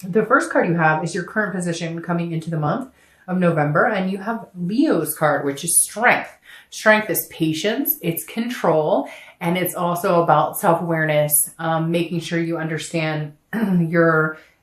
The first card you have is your current position coming into the month of November, and you have Leo's card, which is strength. Strength is patience, it's control, and it's also about self-awareness, making sure you understand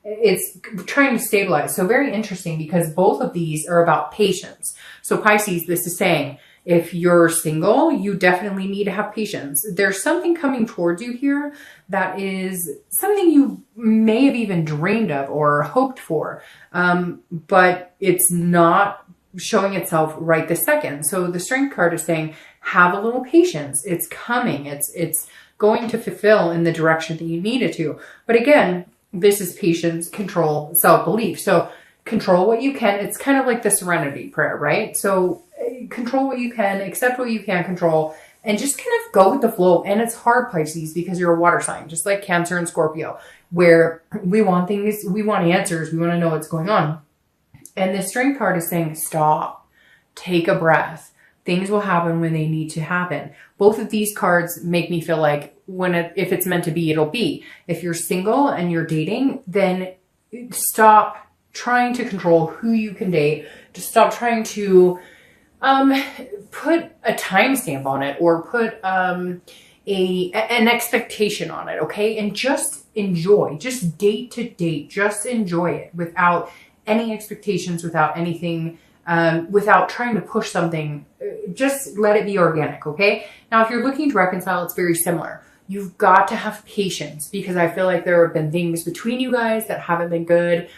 it's trying to stabilize. So very interesting because both of these are about patience. So Pisces, this is saying, if you're single, you definitely need to have patience. There's something coming towards you here that is something you may have even dreamed of or hoped for, but it's not showing itself right this second. So the Strength card is saying, have a little patience. It's coming. It's going to fulfill in the direction that you need it to. But again, this is patience, control, self-belief. So control what you can. It's kind of like the serenity prayer, right? So control what you can, accept what you can't control, and just kind of go with the flow. And it's hard, Pisces, because you're a water sign, just like Cancer and Scorpio, where we want things, we want answers, we want to know what's going on. And the Strength card is saying, stop, take a breath. Things will happen when they need to happen. Both of these cards make me feel like if it's meant to be, it'll be. If you're single and you're dating, then stop trying to control who you can date. Just stop trying to put a timestamp on it or put an expectation on it, okay? And just enjoy. Just date to date. Just enjoy it without any expectations, without anything, without trying to push something. Just let it be organic, okay? Now, if you're looking to reconcile, it's very similar. You've got to have patience because I feel like there have been things between you guys that haven't been good.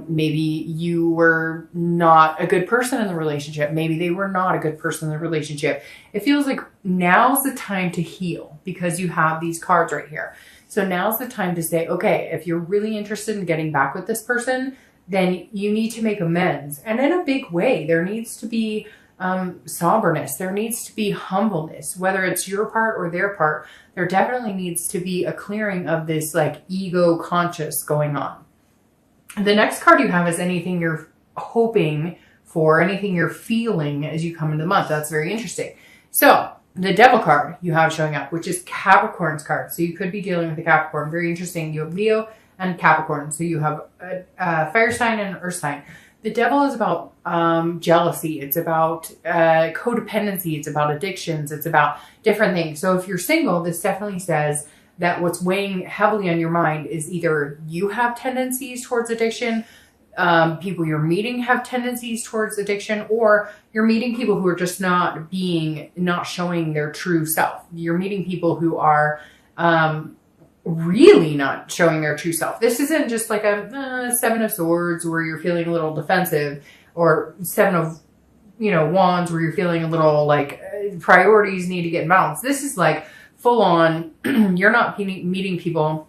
Maybe you were not a good person in the relationship. Maybe they were not a good person in the relationship. It feels like now's the time to heal because you have these cards right here. So now's the time to say, okay, if you're really interested in getting back with this person, then you need to make amends. And in a big way, there needs to be somberness. There needs to be humbleness, whether it's your part or their part. There definitely needs to be a clearing of this like ego conscious going on. The next card you have is anything you're hoping for, anything you're feeling as you come into the month. That's very interesting. So the Devil card you have showing up, which is Capricorn's card. So you could be dealing with a Capricorn. Very interesting. You have Leo and Capricorn. So you have a fire sign and an earth sign. The Devil is about jealousy. It's about codependency. It's about addictions. It's about different things. So if you're single, this definitely says that what's weighing heavily on your mind is either you have tendencies towards addiction, people you're meeting have tendencies towards addiction, or you're meeting people who are just not showing their true self. You're meeting people who are really not showing their true self. This isn't just like a Seven of Swords where you're feeling a little defensive, or Seven of Wands where you're feeling a little like priorities need to get balanced. This is like full on, you're not meeting people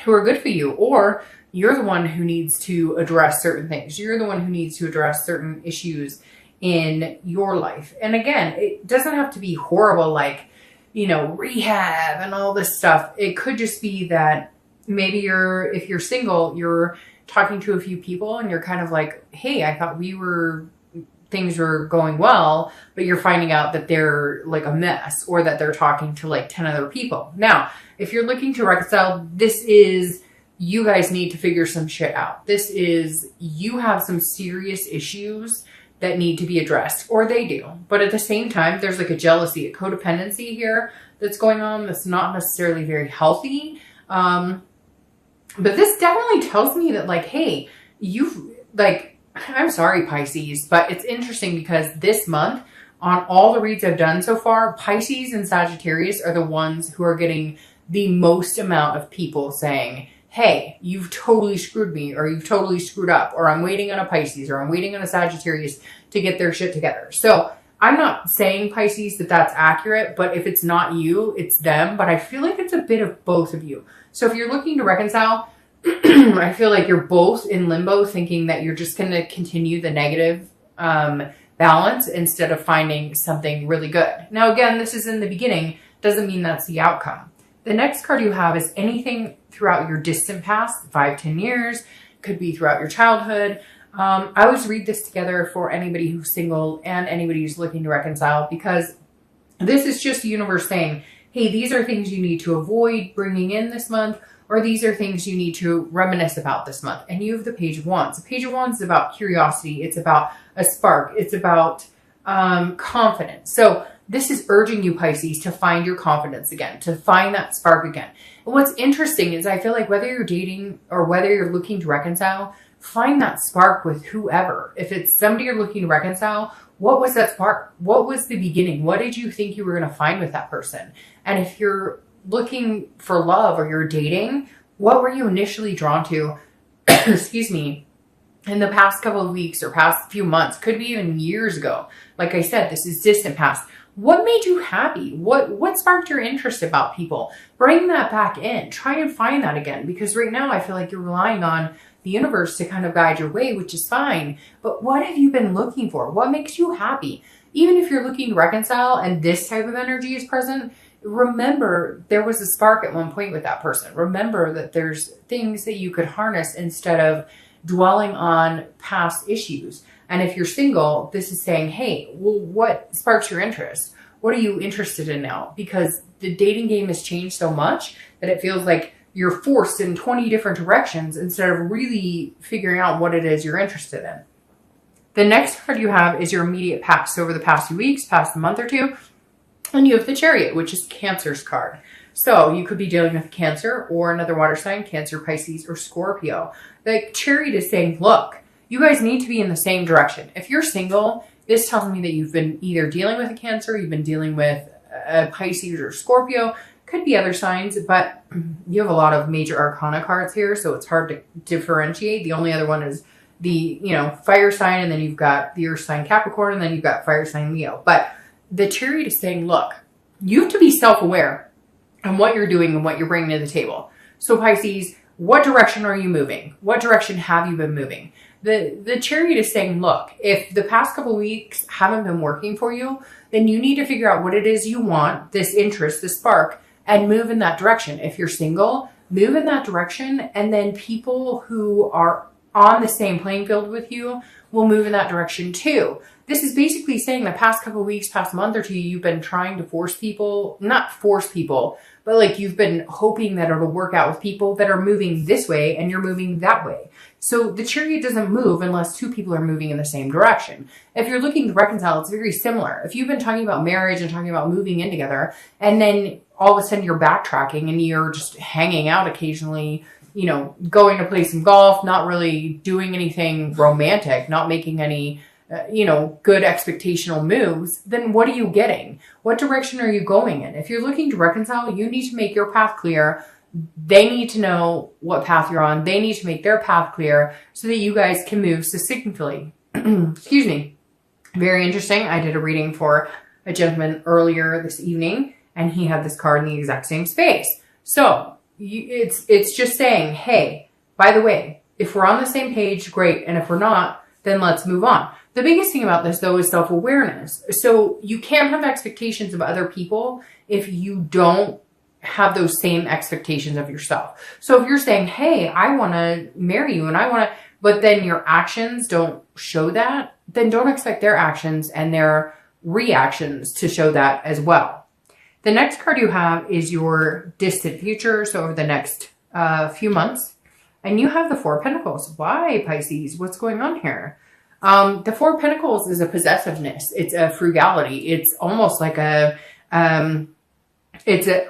who are good for you, or you're the one who needs to address certain things. You're the one who needs to address certain issues in your life. And again, it doesn't have to be horrible, like, rehab and all this stuff. It could just be that maybe if you're single, you're talking to a few people and you're kind of like, hey, I thought things were going well, but you're finding out that they're like a mess, or that they're talking to like 10 other people. Now, if you're looking to reconcile, this is, you guys need to figure some shit out. This is, you have some serious issues that need to be addressed, or they do. But at the same time, there's like a jealousy, a codependency here that's going on that's not necessarily very healthy. But this definitely tells me that like, hey, I'm sorry, Pisces, but it's interesting because this month, on all the reads I've done so far, Pisces and Sagittarius are the ones who are getting the most amount of people saying, hey, you've totally screwed me, or you've totally screwed up, or I'm waiting on a Pisces, or I'm waiting on a Sagittarius to get their shit together. So I'm not saying, Pisces, that that's accurate, but if it's not you, it's them. But I feel like it's a bit of both of you. So if you're looking to reconcile, I feel like you're both in limbo, thinking that you're just going to continue the negative balance instead of finding something really good. Now, again, this is in the beginning. Doesn't mean that's the outcome. The next card you have is anything throughout your distant past, 5-10 years, could be throughout your childhood. I always read this together for anybody who's single and anybody who's looking to reconcile, because this is just the universe saying, hey, these are things you need to avoid bringing in this month, or these are things you need to reminisce about this month. And you have the Page of Wands. The Page of Wands is about curiosity. It's about a spark. It's about confidence. So this is urging you, Pisces, to find your confidence again, to find that spark again. And what's interesting is I feel like whether you're dating or whether you're looking to reconcile, find that spark with whoever. If it's somebody you're looking to reconcile, what was that spark? What was the beginning? What did you think you were going to find with that person? And if you're looking for love or you're dating, what were you initially drawn to, excuse me, in the past couple of weeks or past few months? Could be even years ago. Like I said, this is distant past. What made you happy? What sparked your interest about people? Bring that back in. Try and find that again. Because right now I feel like you're relying on the universe to kind of guide your way, which is fine. But what have you been looking for? What makes you happy? Even if you're looking to reconcile and this type of energy is present, remember there was a spark at one point with that person. Remember that there's things that you could harness instead of dwelling on past issues. And if you're single, this is saying, hey, well, what sparks your interest? What are you interested in now? Because the dating game has changed so much that it feels like you're forced in 20 different directions instead of really figuring out what it is you're interested in. The next card you have is your immediate past. So over the past few weeks, past a month or two, and you have the Chariot, which is Cancer's card. So you could be dealing with Cancer or another water sign, Cancer, Pisces, or Scorpio. The Chariot is saying, look, you guys need to be in the same direction. If you're single, this tells me that you've been either dealing with a Cancer, you've been dealing with a Pisces or Scorpio. Could be other signs, but you have a lot of major arcana cards here, so it's hard to differentiate. The only other one is the, fire sign, and then you've got the earth sign Capricorn, and then you've got fire sign Leo. But the Chariot is saying, look, you have to be self-aware on what you're doing and what you're bringing to the table. So Pisces, what direction are you moving? What direction have you been moving? The Chariot is saying, look, if the past couple of weeks haven't been working for you, then you need to figure out what it is you want, this interest, this spark, and move in that direction. If you're single, move in that direction, and then people who are on the same playing field with you will move in that direction too. This is basically saying the past couple of weeks, past month or two, you've been trying to force people, not force people, but like you've been hoping that it'll work out with people that are moving this way and you're moving that way. So the Chariot doesn't move unless two people are moving in the same direction. If you're looking to reconcile, it's very similar. If you've been talking about marriage and talking about moving in together, and then all of a sudden you're backtracking and you're just hanging out occasionally, going to play some golf, not really doing anything romantic, not making any, good expectational moves, then what are you getting? What direction are you going in? If you're looking to reconcile, you need to make your path clear. They need to know what path you're on. They need to make their path clear so that you guys can move succinctly. Excuse me. Very interesting. I did a reading for a gentleman earlier this evening, and he had this card in the exact same space. So it's just saying, hey, by the way, if we're on the same page, great. And if we're not, then let's move on. The biggest thing about this, though, is self-awareness. So you can't have expectations of other people if you don't have those same expectations of yourself. So if you're saying, hey, I want to marry you and but then your actions don't show that, then don't expect their actions and their reactions to show that as well. The next card you have is your distant future. So over the next few months, and you have the Four of Pentacles. Why, Pisces? What's going on here? The Four of Pentacles is a possessiveness. It's a frugality. It's almost like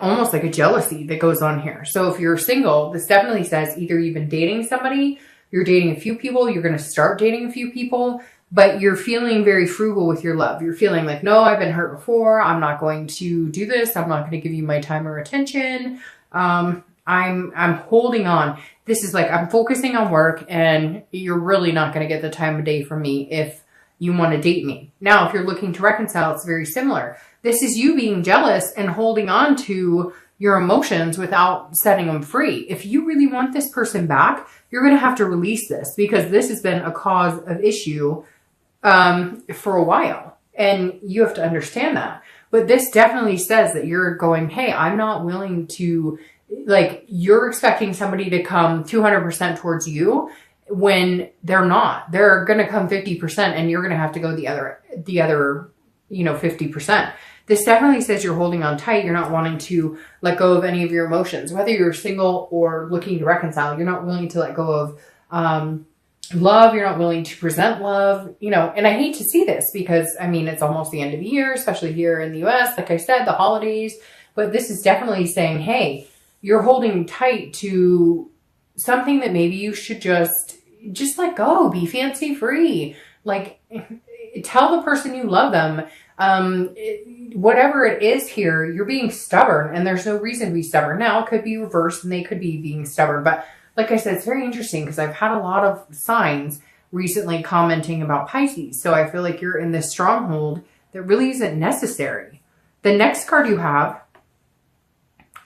almost like a jealousy that goes on here. So if you're single, this definitely says either you've been dating somebody, you're dating a few people, you're going to start dating a few people, but you're feeling very frugal with your love. You're feeling like, no, I've been hurt before. I'm not going to do this. I'm not going to give you my time or attention. I'm holding on. This is like, I'm focusing on work, and you're really not going to get the time of day from me if you want to date me. Now, if you're looking to reconcile, it's very similar. This is you being jealous and holding on to your emotions without setting them free. If you really want this person back, you're going to have to release this, because this has been a cause of issue for a while, and you have to understand that. But this definitely says that you're going, hey, I'm not willing to, like, you're expecting somebody to come 200% towards you when they're not. They're going to come 50%, and you're going to have to go the other 50%. This definitely says you're holding on tight. You're not wanting to let go of any of your emotions. Whether you're single or looking to reconcile, you're not willing to let go of love. You're not willing to present love, you know, and I hate to see this because, I mean, it's almost the end of the year, especially here in the US, like I said, the holidays. But this is definitely saying, hey, you're holding tight to something that maybe you should just let go, be fancy free. Like, tell the person you love them. Whatever it is here, you're being stubborn and there's no reason to be stubborn. Now it could be reversed and they could be being stubborn. But like I said, it's very interesting because I've had a lot of signs recently commenting about Pisces. So I feel like you're in this stronghold that really isn't necessary. The next card you have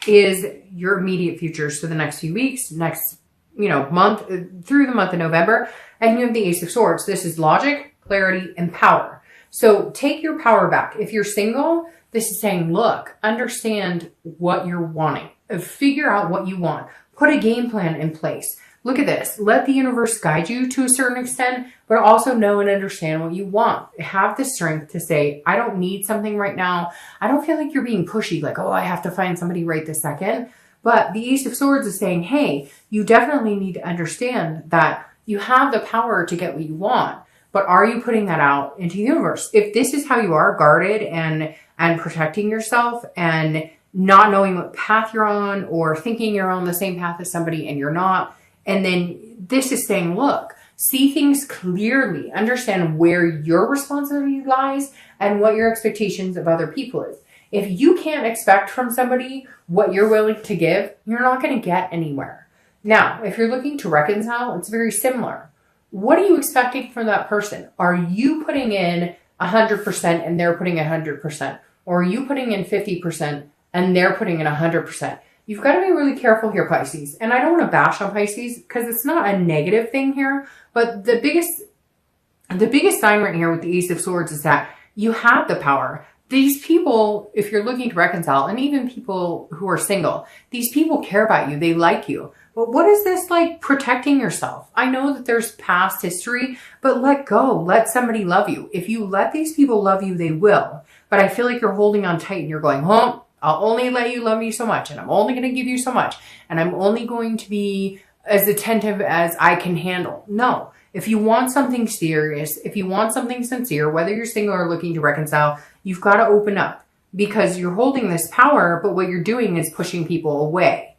is your immediate futures for the next few weeks, next, you know, month, through the month of November. And you have the Ace of Swords. This is logic, clarity, and power. So take your power back. If you're single, this is saying, look, understand what you're wanting. Figure out what you want. Put a game plan in place. Look at this. Let the universe guide you to a certain extent, but also know and understand what you want. Have the strength to say, I don't need something right now. I don't feel like you're being pushy, like, oh, I have to find somebody right this second. But the Ace of Swords is saying, hey, you definitely need to understand that you have the power to get what you want. But are you putting that out into the universe? If this is how you are, guarded and protecting yourself and not knowing what path you're on or thinking you're on the same path as somebody and you're not. And then this is saying, look, see things clearly, understand where your responsibility lies and what your expectations of other people is. If you can't expect from somebody what you're willing to give, you're not going to get anywhere. Now, if you're looking to reconcile, it's very similar. What are you expecting from that person? Are you putting in 100% and they're putting 100%? Or are you putting in 50% and they're putting in 100%? You've got to be really careful here, Pisces. And I don't want to bash on Pisces because it's not a negative thing here. But the biggest sign right here with the Ace of Swords is that you have the power. These people, if you're looking to reconcile, and even people who are single, these people care about you. They like you. But what is this like protecting yourself? I know that there's past history, but let go. Let somebody love you. If you let these people love you, they will. But I feel like you're holding on tight and you're going, oh, I'll only let you love me so much. And I'm only going to give you so much. And I'm only going to be as attentive as I can handle. No. If you want something serious, if you want something sincere, whether you're single or looking to reconcile, you've got to open up because you're holding this power, but what you're doing is pushing people away.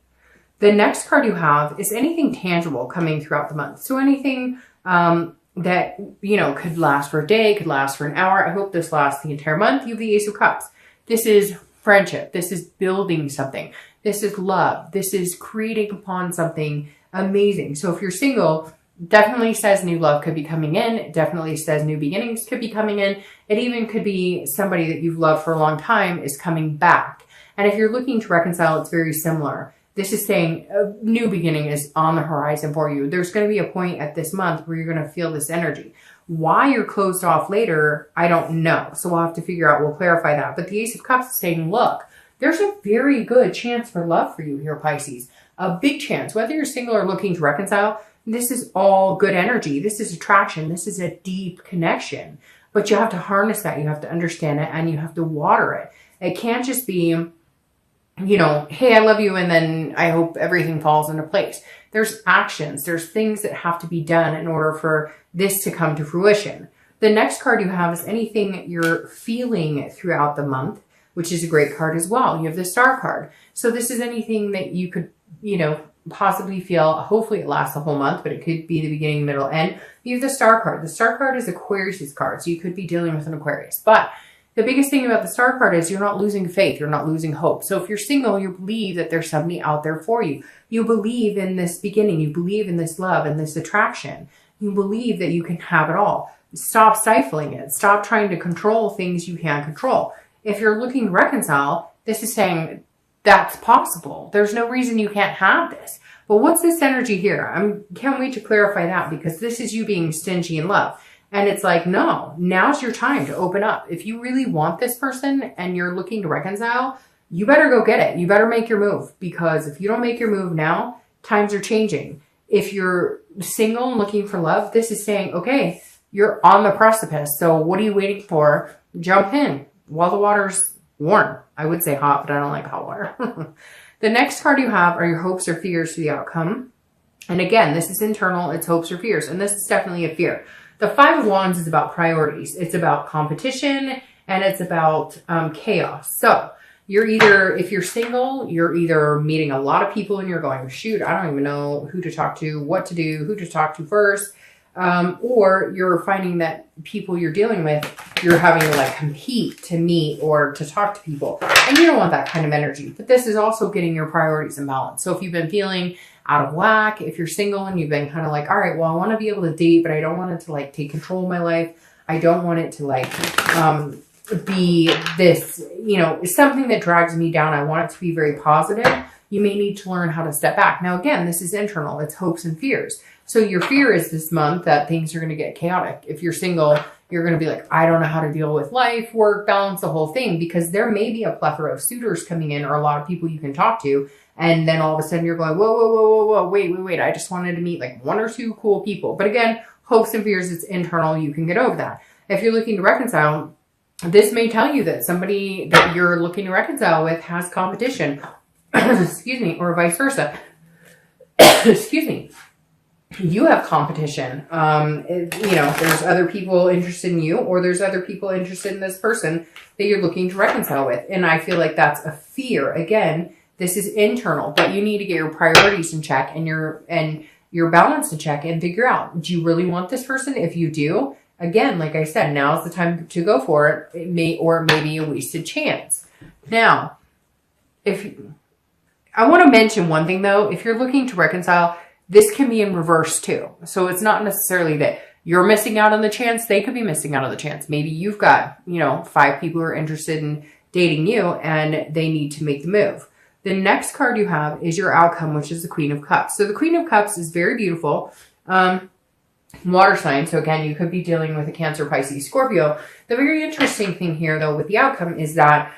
The next card you have is anything tangible coming throughout the month. So anything that, you know, could last for a day, could last for an hour. I hope this lasts the entire month. You have the Ace of Cups. This is friendship. This is building something. This is love. This is creating upon something amazing. So if you're single, definitely says new love could be coming in. It definitely says new beginnings could be coming in. It even could be somebody that you've loved for a long time is coming back. And if you're looking to reconcile, it's very similar. This is saying a new beginning is on the horizon for you. There's going to be a point at this month where you're going to feel this energy. Why you're closed off later, I don't know. So we'll have to figure out, we'll clarify that. But the Ace of Cups is saying, look, there's a very good chance for love for you here, Pisces. A big chance. Whether you're single or looking to reconcile, this is all good energy. This is attraction. This is a deep connection. But you have to harness that. You have to understand it and you have to water it. It can't just be, you know, hey, I love you, and then I hope everything falls into place. There's actions. There's things that have to be done in order for this to come to fruition. The next card you have is anything you're feeling throughout the month, which is a great card as well. You have the Star card. So this is anything that you could, you know, possibly feel. Hopefully it lasts the whole month, but it could be the beginning, middle, end. You have the Star card. The Star card is Aquarius's card, so you could be dealing with an Aquarius. But the biggest thing about the Star card is you're not losing faith. You're not losing hope. So if you're single, you believe that there's somebody out there for you. You believe in this beginning. You believe in this love and this attraction. You believe that you can have it all. Stop stifling it. Stop trying to control things you can't control. If you're looking to reconcile, this is saying that's possible. There's no reason you can't have this. But what's this energy here? I can't wait to clarify that because this is you being stingy in love. And it's like, no, now's your time to open up. If you really want this person and you're looking to reconcile, you better go get it. You better make your move, because if you don't make your move now, times are changing. If you're single and looking for love, this is saying, okay, you're on the precipice. So what are you waiting for? Jump in while the water's warm. I would say hot, but I don't like hot water. The next card you have are your hopes or fears for the outcome. And again, this is internal. It's hopes or fears. And this is definitely a fear. The Five of Wands is about priorities. It's about competition and it's about chaos. So you're either, if you're single, you're either meeting a lot of people and you're going, shoot, I don't even know who to talk to, what to do, who to talk to first. Or you're finding that people you're dealing with, you're having to like compete to meet or to talk to people. And you don't want that kind of energy. But this is also getting your priorities in balance. So if you've been feeling out of whack, if you're single and you've been kind of like, all right, well, I want to be able to date, but I don't want it to like take control of my life. I don't want it to like be this, you know, something that drags me down. I want it to be very positive. You may need to learn how to step back. Now, again, this is internal. It's hopes and fears. So your fear is this month that things are going to get chaotic. If you're single, you're going to be like, I don't know how to deal with life, work, balance, the whole thing, because there may be a plethora of suitors coming in or a lot of people you can talk to. And then all of a sudden you're going, whoa, wait. I just wanted to meet like one or two cool people. But again, hopes and fears, it's internal. You can get over that. If you're looking to reconcile, this may tell you that somebody that you're looking to reconcile with has competition, excuse me, or vice versa. Excuse me. You have competition. You know, there's other people interested in you or there's other people interested in this person that you're looking to reconcile with. And I feel like that's a fear. Again, this is internal, but you need to get your priorities in check and your balance in check and figure out, do you really want this person? If you do, again, like I said, now's the time to go for it. It may be a wasted chance. Now, I want to mention one thing though, if you're looking to reconcile, this can be in reverse too. So it's not necessarily that you're missing out on the chance. They could be missing out on the chance. Maybe you've got, you know, 5 people who are interested in dating you and they need to make the move. The next card you have is your outcome, which is the Queen of Cups. So the Queen of Cups is very beautiful. Water sign. So again, you could be dealing with a Cancer, Pisces, Scorpio. The very interesting thing here though with the outcome is that